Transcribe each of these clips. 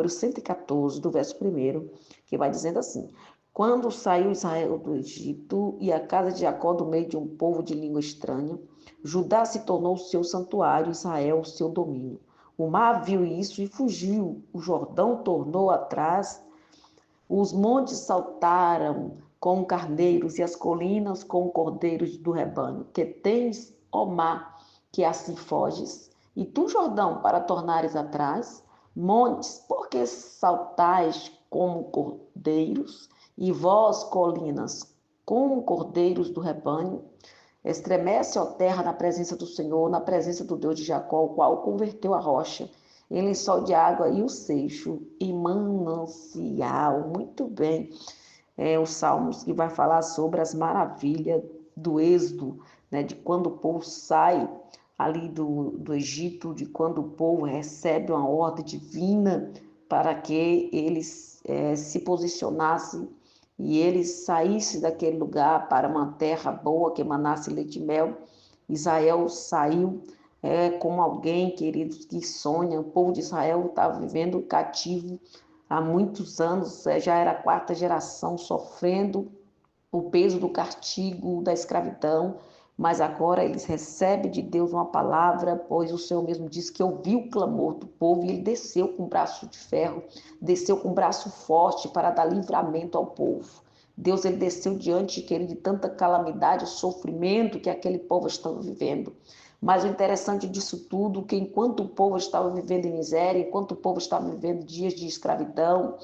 número 114, do verso 1, que vai dizendo assim: quando saiu Israel do Egito e a casa de Jacó do meio de um povo de língua estranha, Judá se tornou o seu santuário, Israel o seu domínio. O mar viu isso e fugiu, o Jordão tornou atrás, os montes saltaram como carneiros e as colinas como cordeiros do rebanho. Que tens, ó mar, que assim foges? E tu, Jordão, para tornares atrás? Montes, por que saltais como cordeiros? E vós, colinas, como cordeiros do rebanho? Estremece, ó terra, na presença do Senhor, na presença do Deus de Jacó, o qual converteu a rocha em lençol de água e o seixo em manancial. Muito bem. Os Salmos que vai falar sobre as maravilhas do êxodo, né, de quando o povo sai ali do Egito, de quando o povo recebe uma ordem divina para que eles se posicionassem e eles saíssem daquele lugar para uma terra boa que emanasse leite e mel. Israel saiu como alguém, queridos, que sonha. O povo de Israel estava vivendo cativo há muitos anos, já era a quarta geração sofrendo o peso do castigo da escravidão, mas agora eles recebem de Deus uma palavra, pois o Senhor mesmo disse que ouviu o clamor do povo e ele desceu com braço de ferro, desceu com braço forte para dar livramento ao povo. Deus, ele desceu diante, querido, de tanta calamidade, sofrimento que aquele povo estava vivendo. Mas o interessante disso tudo, é que enquanto o povo estava vivendo em miséria, enquanto o povo estava vivendo dias de escravidão,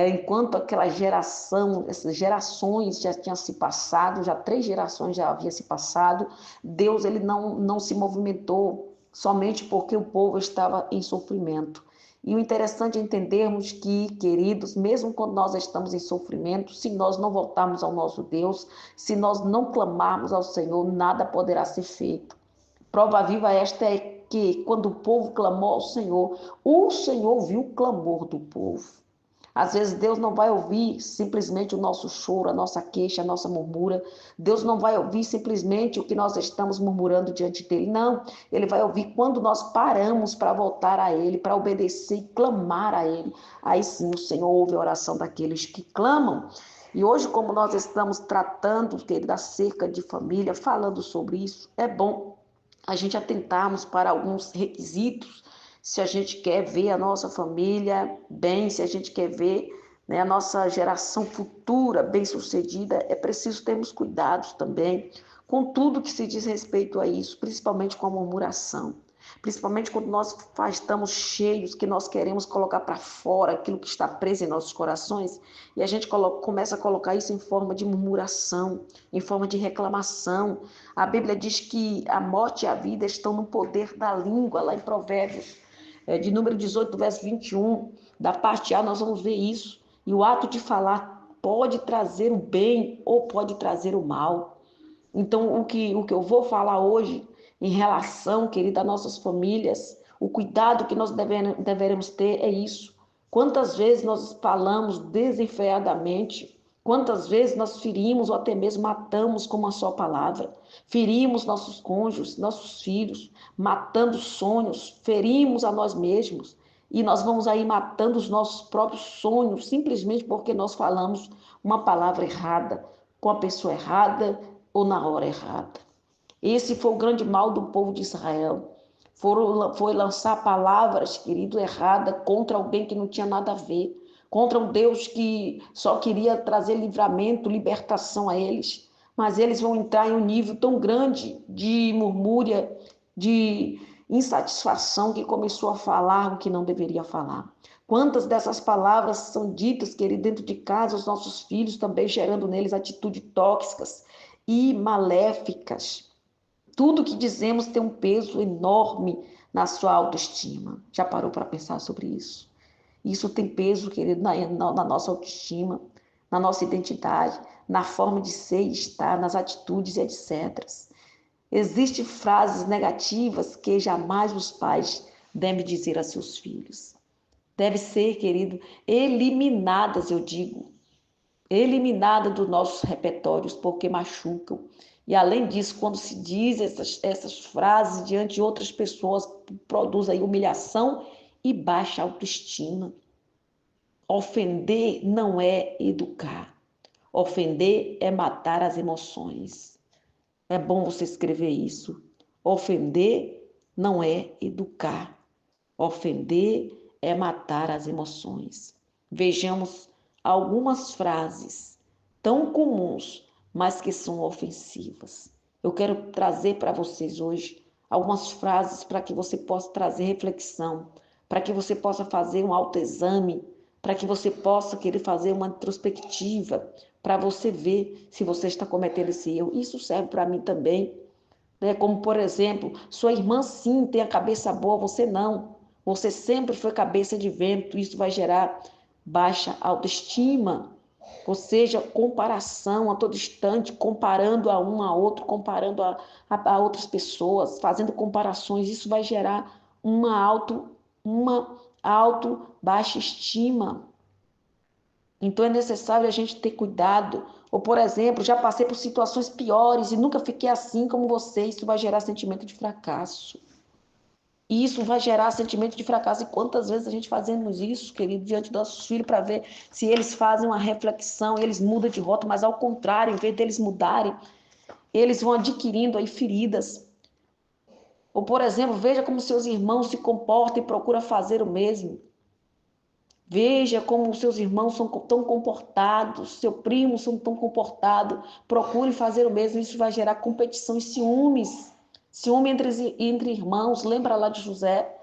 enquanto aquela geração, essas gerações já tinham se passado, já 3 gerações já haviam se passado, Deus ele não se movimentou somente porque o povo estava em sofrimento. E o interessante é entendermos que, queridos, mesmo quando nós estamos em sofrimento, se nós não voltarmos ao nosso Deus, se nós não clamarmos ao Senhor, nada poderá ser feito. Prova viva esta é que, quando o povo clamou ao Senhor, o Senhor ouviu o clamor do povo. Às vezes Deus não vai ouvir simplesmente o nosso choro, a nossa queixa, a nossa murmura. Deus não vai ouvir simplesmente o que nós estamos murmurando diante dele. Não, ele vai ouvir quando nós paramos para voltar a ele, para obedecer e clamar a ele. Aí sim o Senhor ouve a oração daqueles que clamam. E hoje, como nós estamos tratando, querido, acerca de família, falando sobre isso, é bom a gente atentarmos para alguns requisitos se a gente quer ver a nossa família bem, se a gente quer ver, né, a nossa geração futura bem-sucedida, é preciso termos cuidados também com tudo que se diz respeito a isso, principalmente com a murmuração. Principalmente quando nós estamos cheios, que nós queremos colocar para fora aquilo que está preso em nossos corações, e a gente começa a colocar isso em forma de murmuração, em forma de reclamação. A Bíblia diz que a morte e a vida estão no poder da língua, lá em Provérbios, de número 18, verso 21, da parte A, nós vamos ver isso. E o ato de falar pode trazer o bem ou pode trazer o mal. Então, o que eu vou falar hoje em relação, querida, às nossas famílias, o cuidado que nós deveremos ter é isso. Quantas vezes nós falamos desenfreadamente, quantas vezes nós ferimos ou até mesmo matamos com uma só palavra. Ferimos nossos cônjuges, nossos filhos, matando sonhos, ferimos a nós mesmos. E nós vamos aí matando os nossos próprios sonhos, simplesmente porque nós falamos uma palavra errada, com a pessoa errada ou na hora errada. Esse foi o grande mal do povo de Israel. Foi lançar palavras, querido, erradas contra alguém que não tinha nada a ver, contra um Deus que só queria trazer livramento, libertação a eles. Mas eles vão entrar em um nível tão grande de murmúria, de insatisfação, que começou a falar o que não deveria falar. Quantas dessas palavras são ditas, querido, dentro de casa, os nossos filhos também gerando neles atitudes tóxicas e maléficas. Tudo que dizemos tem um peso enorme na sua autoestima. Já parou para pensar sobre isso? Isso tem peso, querido, na nossa autoestima, na nossa identidade, na forma de ser e estar, nas atitudes e etc. Existem frases negativas que jamais os pais devem dizer a seus filhos. Deve ser, querido, eliminadas, eu digo, eliminada dos nossos repertórios, porque machucam. E além disso, quando se diz essas frases diante de outras pessoas, produz aí humilhação e baixa autoestima. Ofender não é educar. Ofender é matar as emoções. É bom você escrever isso. Ofender não é educar. Ofender é matar as emoções. Vejamos algumas frases tão comuns, mas que são ofensivas. Eu quero trazer para vocês hoje algumas frases para que você possa trazer reflexão, para que você possa fazer um autoexame, para que você possa querer fazer uma introspectiva, para você ver se você está cometendo esse erro. Isso serve para mim também, né? Como, por exemplo, sua irmã sim tem a cabeça boa, você não. Você sempre foi cabeça de vento, isso vai gerar baixa autoestima, ou seja, comparação a todo instante, comparando a um a outro, comparando a outras pessoas, fazendo comparações, isso vai gerar uma auto baixa estima. Então é necessário a gente ter cuidado. Ou, por exemplo, já passei por situações piores e nunca fiquei assim como você. Isso vai gerar sentimento de fracasso. E isso vai gerar sentimento de fracasso. E quantas vezes a gente fazemos isso, querido, diante dos nossos filhos, para ver se eles fazem uma reflexão, eles mudam de rota, mas ao contrário, em vez deles mudarem, eles vão adquirindo aí feridas. Ou, por exemplo, veja como seus irmãos se comportam e procura fazer o mesmo. Veja como os seus irmãos são tão comportados, seu primo são tão comportados. Procure fazer o mesmo, isso vai gerar competição e ciúmes. Ciúme entre irmãos. Lembra lá de José?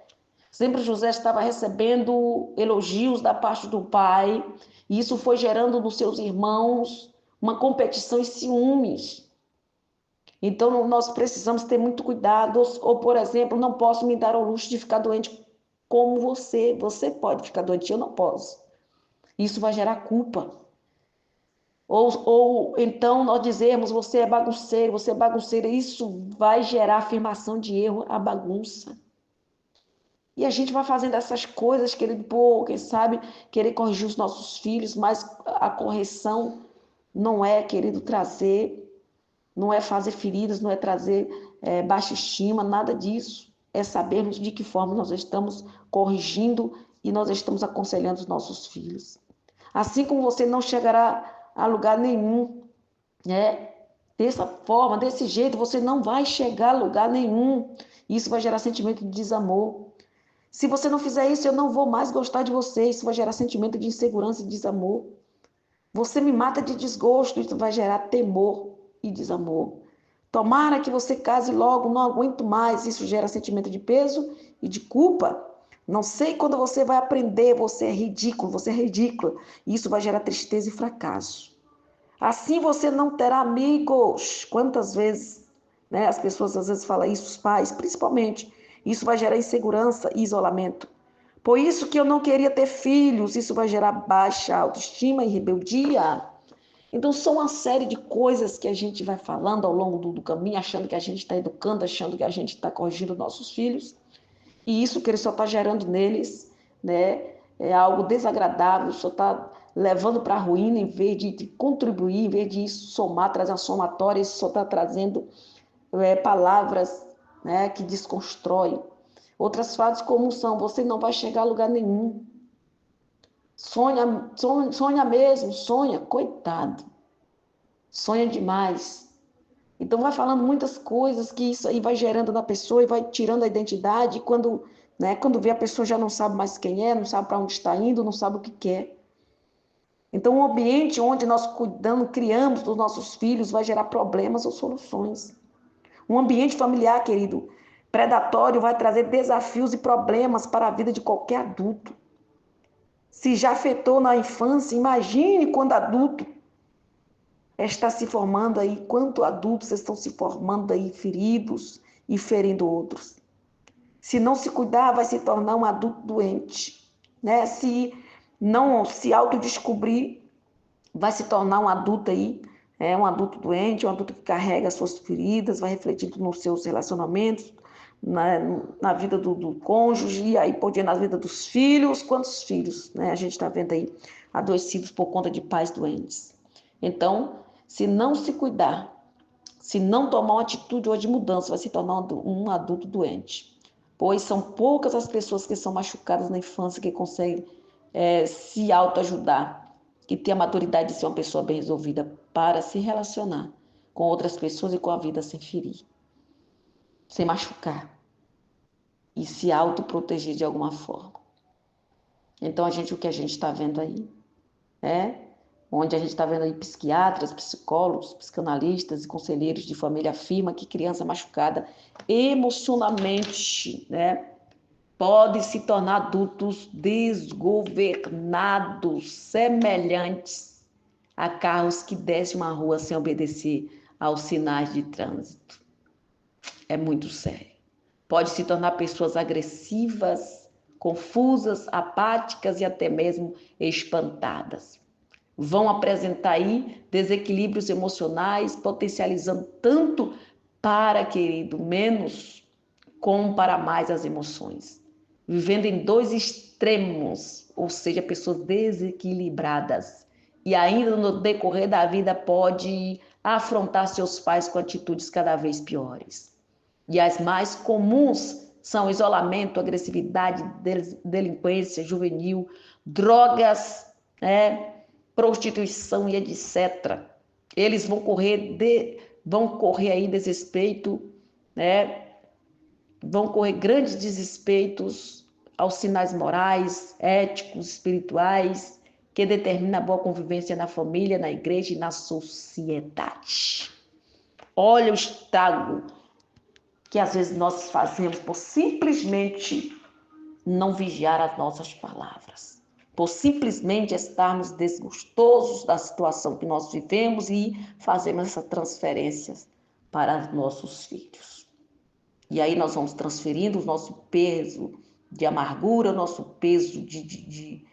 Sempre José estava recebendo elogios da parte do pai, e isso foi gerando nos seus irmãos uma competição e ciúmes. Então, nós precisamos ter muito cuidado. Ou, por exemplo, não posso me dar ao luxo de ficar doente como você. Você pode ficar doente, eu não posso. Isso vai gerar culpa. Ou então nós dizemos, você é bagunceiro, isso vai gerar afirmação de erro, a bagunça. E a gente vai fazendo essas coisas, querido, por, quem sabe, querer corrigir os nossos filhos, mas a correção não é, querido, trazer, não é fazer feridas, não é trazer baixa estima, nada disso. É sabermos de que forma nós estamos corrigindo e nós estamos aconselhando os nossos filhos. Assim como você não chegará a lugar nenhum, né? Dessa forma, desse jeito, você não vai chegar a lugar nenhum. Isso vai gerar sentimento de desamor. Se você não fizer isso, eu não vou mais gostar de você. Isso vai gerar sentimento de insegurança e desamor. Você me mata de desgosto, isso vai gerar temor e desamor. Tomara que você case logo, não aguento mais. Isso gera sentimento de peso e de culpa. Não sei quando você vai aprender, você é ridículo, você é ridícula. Isso vai gerar tristeza e fracasso. Assim você não terá amigos. Quantas vezes, né, as pessoas às vezes falam isso, os pais, principalmente. Isso vai gerar insegurança e isolamento. Por isso que eu não queria ter filhos. Isso vai gerar baixa autoestima e rebeldia. Então, são uma série de coisas que a gente vai falando ao longo do caminho, achando que a gente está educando, achando que a gente está corrigindo nossos filhos. E isso que ele só está gerando neles, né, é algo desagradável, só está levando para a ruína em vez de contribuir, em vez de somar, trazer uma somatória, isso só está trazendo palavras, né, que desconstroem. Outras frases comuns são: você não vai chegar a lugar nenhum. Sonha, sonha, sonha mesmo, sonha, coitado. Sonha demais. Então vai falando muitas coisas que isso aí vai gerando na pessoa e vai tirando a identidade. E quando, né, quando vê a pessoa já não sabe mais quem é, não sabe para onde está indo, não sabe o que quer. Então o ambiente onde nós cuidamos, criamos dos nossos filhos vai gerar problemas ou soluções. Um ambiente familiar, querido, predatório vai trazer desafios e problemas para a vida de qualquer adulto. Se já afetou na infância, imagine quando adulto está se formando aí, quantos adultos estão se formando aí feridos e ferindo outros. Se não se cuidar, vai se tornar um adulto doente, né? Se não se autodescobrir, vai se tornar um adulto aí, um adulto doente, um adulto que carrega as suas feridas, vai refletindo nos seus relacionamentos, na vida do cônjuge, e aí por diante na vida dos filhos. Quantos filhos, né? A gente está vendo aí adoecidos por conta de pais doentes. Então, se não se cuidar, se não tomar uma atitude ou de mudança, vai se tornar um adulto doente. Pois são poucas as pessoas que são machucadas na infância que conseguem se autoajudar e ter a maturidade de ser uma pessoa bem resolvida para se relacionar com outras pessoas e com a vida sem ferir, sem machucar e se autoproteger de alguma forma. Então, o que a gente está vendo aí, onde a gente está vendo aí psiquiatras, psicólogos, psicanalistas e conselheiros de família afirmam que criança machucada emocionalmente, pode se tornar adultos desgovernados, semelhantes a carros que descem uma rua sem obedecer aos sinais de trânsito. É muito sério. Pode se tornar pessoas agressivas, confusas, apáticas e até mesmo espantadas. Vão apresentar aí desequilíbrios emocionais, potencializando tanto para, querido, menos como para mais as emoções. Vivendo em dois extremos, ou seja, pessoas desequilibradas. E ainda no decorrer da vida pode afrontar seus pais com atitudes cada vez piores. E as mais comuns são isolamento, agressividade, delinquência juvenil, drogas, prostituição e etc. Eles vão correr aí desrespeito, vão correr grandes desrespeitos aos sinais morais, éticos, espirituais, que determinam a boa convivência na família, na igreja e na sociedade. Olha o estrago que às vezes nós fazemos por simplesmente não vigiar as nossas palavras, por simplesmente estarmos desgostosos da situação que nós vivemos e fazemos essa transferência para os nossos filhos. E aí nós vamos transferindo o nosso peso de amargura, o nosso peso de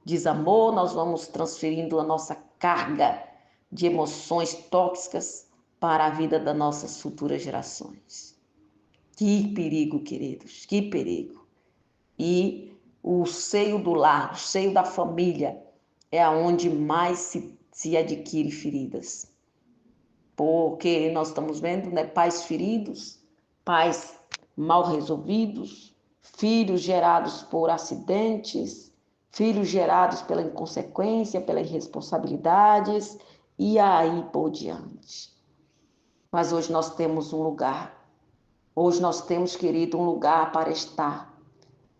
desamor, nós vamos transferindo a nossa carga de emoções tóxicas para a vida das nossas futuras gerações. Que perigo, queridos, que perigo. E o seio do lar, o seio da família é onde mais se adquire feridas. Porque nós estamos vendo, pais feridos, pais mal resolvidos, filhos gerados por acidentes, filhos gerados pela inconsequência, pelas irresponsabilidades e aí por diante. Mas hoje nós temos um lugar. Hoje nós temos, querido, um lugar para estar,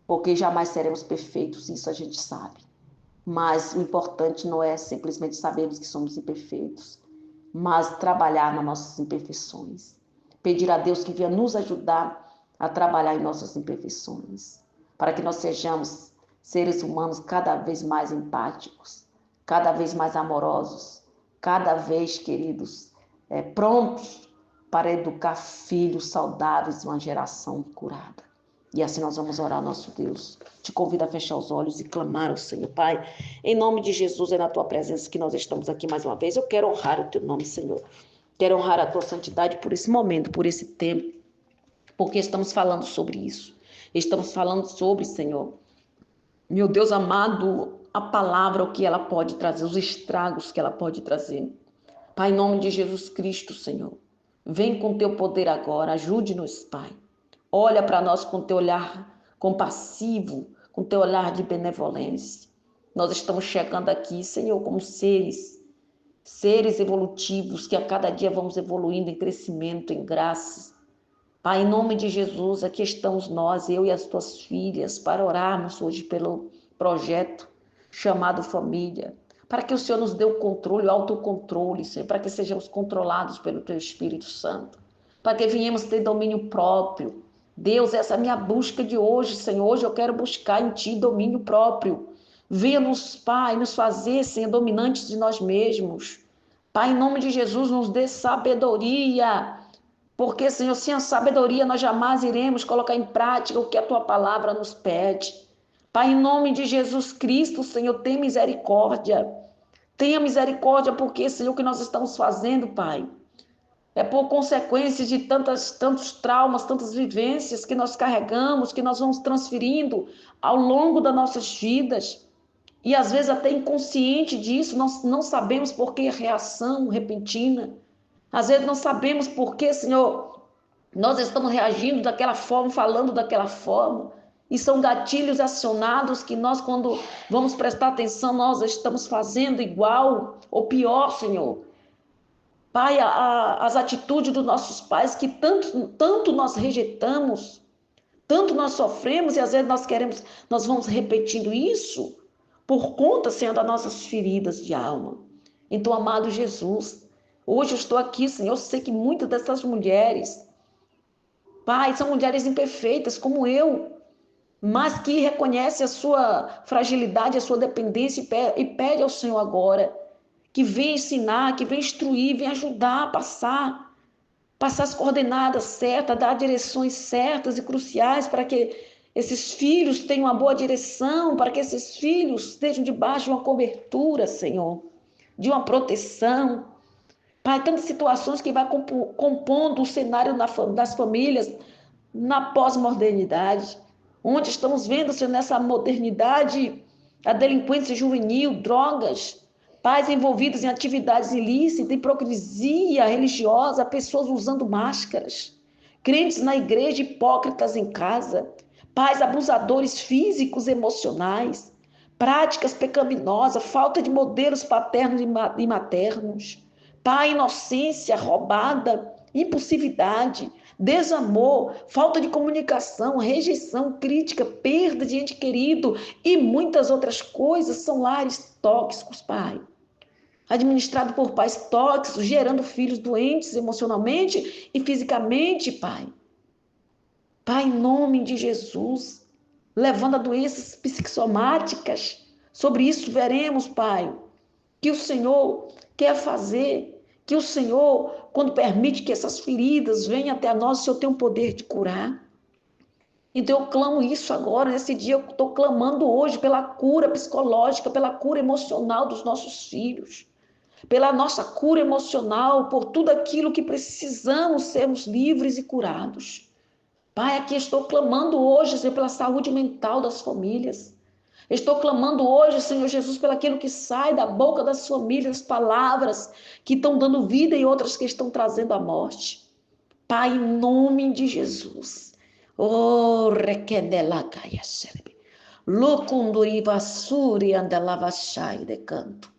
porque jamais seremos perfeitos, isso a gente sabe. Mas o importante não é simplesmente sabermos que somos imperfeitos, mas trabalhar nas nossas imperfeições. Pedir a Deus que venha nos ajudar a trabalhar em nossas imperfeições, para que nós sejamos seres humanos cada vez mais empáticos, cada vez mais amorosos, cada vez, queridos, prontos para educar filhos saudáveis e uma geração curada. E assim nós vamos orar ao nosso Deus. Te convido a fechar os olhos e clamar ao Senhor. Pai, em nome de Jesus, é na tua presença que nós estamos aqui mais uma vez. Eu quero honrar o teu nome, Senhor. Quero honrar a tua santidade por esse momento, por esse tempo, porque estamos falando sobre isso. Estamos falando sobre, Senhor, meu Deus amado, a palavra, o que ela pode trazer, os estragos que ela pode trazer. Pai, em nome de Jesus Cristo, Senhor, vem com teu poder agora, ajude-nos, Pai. Olha para nós com teu olhar compassivo, com teu olhar de benevolência. Nós estamos chegando aqui, Senhor, como seres evolutivos, que a cada dia vamos evoluindo em crescimento, em graça. Pai, em nome de Jesus, aqui estamos nós, eu e as tuas filhas, para orarmos hoje pelo projeto chamado família, para que o Senhor nos dê o controle, o autocontrole, Senhor, para que sejamos controlados pelo teu Espírito Santo, para que venhamos ter domínio próprio. Deus, essa é a minha busca de hoje, Senhor. Hoje eu quero buscar em Ti domínio próprio. Venha-nos, Pai, nos fazer, Senhor, dominantes de nós mesmos. Pai, em nome de Jesus, nos dê sabedoria, porque, Senhor, sem a sabedoria nós jamais iremos colocar em prática o que a Tua palavra nos pede. Pai, em nome de Jesus Cristo, Senhor, tenha misericórdia. Tenha misericórdia, porque, Senhor, o que nós estamos fazendo, Pai, é por consequência de tantos traumas, tantas vivências que nós carregamos, que nós vamos transferindo ao longo das nossas vidas. E às vezes até inconsciente disso, nós não sabemos por que reação repentina. Às vezes não sabemos por que, Senhor, nós estamos reagindo daquela forma, falando daquela forma. E são gatilhos acionados que nós, quando vamos prestar atenção, nós estamos fazendo igual ou pior, Senhor. Pai, as atitudes dos nossos pais que tanto nós rejeitamos, tanto nós sofremos e às vezes nós vamos repetindo isso por conta, Senhor, das nossas feridas de alma. Então, amado Jesus, hoje eu estou aqui, Senhor, eu sei que muitas dessas mulheres, Pai, são mulheres imperfeitas como eu, mas que reconhecem a sua fragilidade, a sua dependência e pede ao Senhor agora que venha ensinar, que venha instruir, venha ajudar a passar as coordenadas certas, dar direções certas e cruciais para que esses filhos tenham uma boa direção, para que esses filhos estejam debaixo de uma cobertura, Senhor, de uma proteção. Pai, tantas situações que vai compondo o cenário das famílias na pós-modernidade, onde estamos vendo, Senhor, nessa modernidade, a delinquência juvenil, drogas, pais envolvidos em atividades ilícitas, hipocrisia religiosa, pessoas usando máscaras, crentes na igreja, hipócritas em casa, pais abusadores físicos e emocionais, práticas pecaminosas, falta de modelos paternos e maternos, pai, inocência roubada, impulsividade, desamor, falta de comunicação, rejeição, crítica, perda de ente querido e muitas outras coisas são lares tóxicos, Pai. Administrado por pais tóxicos, gerando filhos doentes emocionalmente e fisicamente, Pai. Pai, em nome de Jesus, levando a doenças psicossomáticas. Sobre isso veremos, Pai, que o Senhor quer fazer, que o Senhor, quando permite que essas feridas venham até nós, o Senhor tem o poder de curar. Então eu clamo isso agora, nesse dia eu estou clamando hoje pela cura psicológica, pela cura emocional dos nossos filhos, pela nossa cura emocional, por tudo aquilo que precisamos sermos livres e curados. Pai, aqui estou clamando hoje, Senhor, pela saúde mental das famílias. Estou clamando hoje, Senhor Jesus, pelo aquilo que sai da boca das famílias, palavras que estão dando vida e outras que estão trazendo a morte. Pai, em nome de Jesus. Oh, requedelacaya serebe. Lucunduriva suri andelavachai de canto.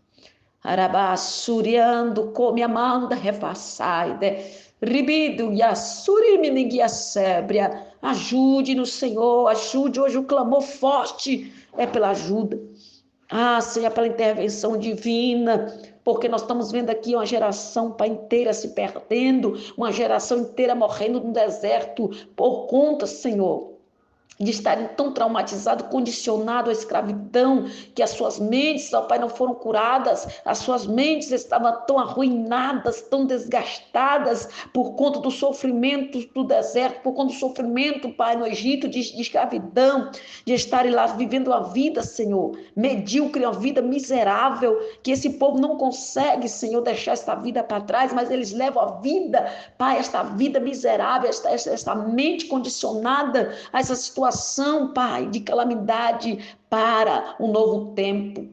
Arabasuriando come amanda refaçai de. Ribido Yassuri Miniguiassébria, ajude-nos, Senhor, ajude hoje o clamor forte é pela ajuda. Senhor, pela intervenção divina, porque nós estamos vendo aqui uma geração Pai, inteira se perdendo, uma geração inteira morrendo no deserto por conta, Senhor, de estarem tão traumatizados, condicionados à escravidão, que as suas mentes, ó Pai, não foram curadas, as suas mentes estavam tão arruinadas, tão desgastadas por conta do sofrimento do deserto, por conta do sofrimento, Pai, no Egito, de escravidão, de estarem lá vivendo uma vida, Senhor, medíocre, uma vida miserável, que esse povo não consegue, Senhor, deixar essa vida para trás, mas eles levam a vida, Pai, esta vida miserável, esta mente condicionada a essa situação, Pai, de calamidade para um novo tempo,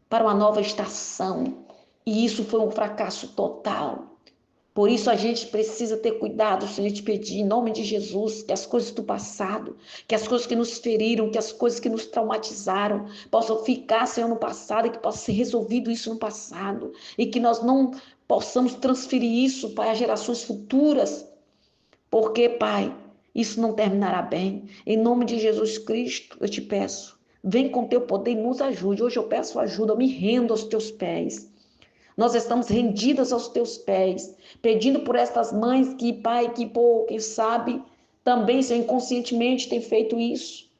para uma nova estação. E isso foi um fracasso total. Por isso a gente precisa ter cuidado, se a gente pedir em nome de Jesus, que as coisas do passado, que as coisas que nos feriram, que as coisas que nos traumatizaram, possam ficar, Senhor, no passado, e que possa ser resolvido isso no passado, e que nós não possamos transferir isso, Pai, às gerações futuras, porque, Pai, isso não terminará bem. Em nome de Jesus Cristo, eu te peço, vem com teu poder e nos ajude. Hoje eu peço ajuda, eu me rendo aos teus pés. Nós estamos rendidas aos teus pés, pedindo por estas mães que, Pai, quem sabe, também, Senhor, inconscientemente tem feito isso,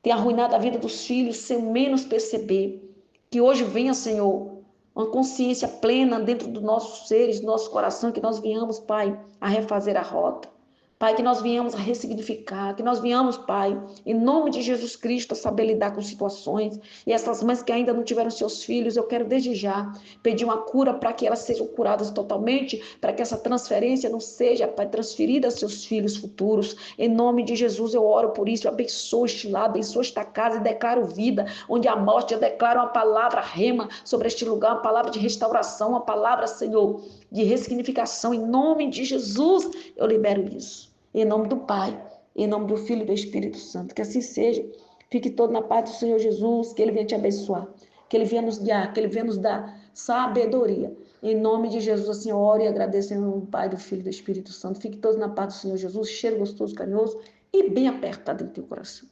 tem arruinado a vida dos filhos sem menos perceber. Que hoje venha, Senhor, uma consciência plena dentro dos nossos seres, do nosso coração, que nós venhamos, Pai, a refazer a rota. Pai, que nós venhamos a ressignificar, que nós venhamos, Pai, em nome de Jesus Cristo, a saber lidar com situações. E essas mães que ainda não tiveram seus filhos, eu quero desde já pedir uma cura para que elas sejam curadas totalmente, para que essa transferência não seja, Pai, transferida a seus filhos futuros. Em nome de Jesus, eu oro por isso, eu abençoo este lar, abençoo esta casa e declaro vida, onde a morte, eu declaro uma palavra rema sobre este lugar, uma palavra de restauração, uma palavra, Senhor, de ressignificação. Em nome de Jesus, eu libero isso. Em nome do Pai, Em nome do Filho e do Espírito Santo. Que assim seja. Fique todo na paz do Senhor Jesus, que Ele venha te abençoar, que Ele venha nos guiar, que Ele venha nos dar sabedoria. Em nome de Jesus, assim, eu oro e agradeço em nome do Pai, do Filho e do Espírito Santo. Fique todos na paz do Senhor Jesus, cheiro gostoso, carinhoso e bem apertado em teu coração.